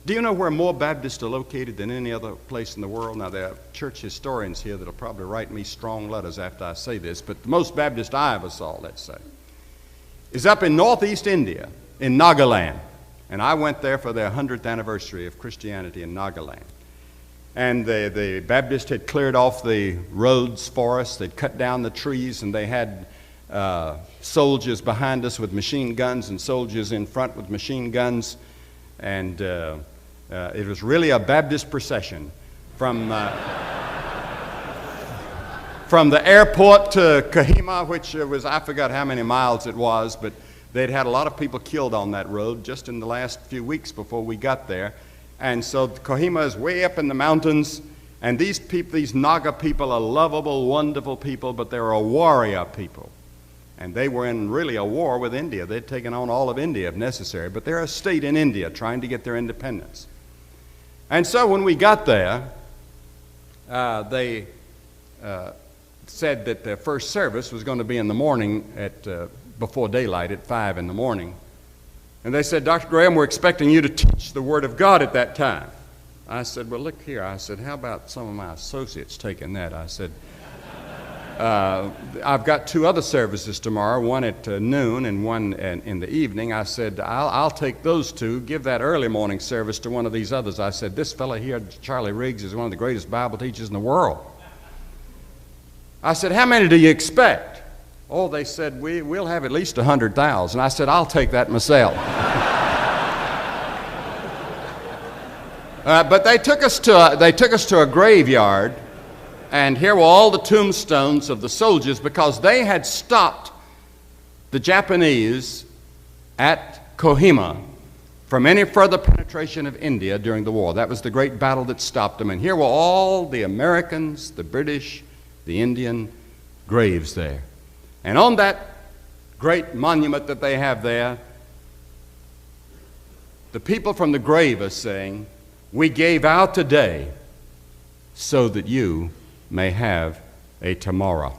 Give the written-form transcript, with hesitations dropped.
Do you know where more Baptists are located than any other place in the world? Now, there are church historians here that will probably write me strong letters after I say this, but the most Baptist I ever saw, let's say, is up in northeast India, in Nagaland. And I went there for their 100th anniversary of Christianity in Nagaland. And the Baptists had cleared off the roads for us. They'd cut down the trees, and they had soldiers behind us with machine guns and soldiers in front with machine guns. And it was really a Baptist procession from the airport to Kohima, which was, I forgot how many miles it was, but they'd had a lot of people killed on that road just in the last few weeks before we got there. And so Kohima is way up in the mountains, and these people, these Naga people, are lovable, wonderful people, but they're a warrior people. And they were in really a war with India. They'd taken on all of India if necessary, but they're a state in India trying to get their independence. And so when we got there, they said that their first service was going to be in the morning at before daylight at 5 in the morning. And they said, Dr. Graham, we're expecting you to teach the Word of God at that time. I said, well, look here. I said, how about some of my associates taking that? I said, I've got 2 other services tomorrow, one at noon and one in the evening. I said, I'll take those 2, give that early morning service to one of these others. I said, this fellow here, Charlie Riggs, is one of the greatest Bible teachers in the world. I said, how many do you expect? Oh, they said, we'll have at least 100,000. I said, I'll take that myself. But they took us to a graveyard, and here were all the tombstones of the soldiers, because they had stopped the Japanese at Kohima from any further penetration of India during the war. That was the great battle that stopped them. And here were all the Americans, the British, the Indian graves there. And on that great monument that they have there, the people from the grave are saying, we gave out today so that you may have a tomorrow.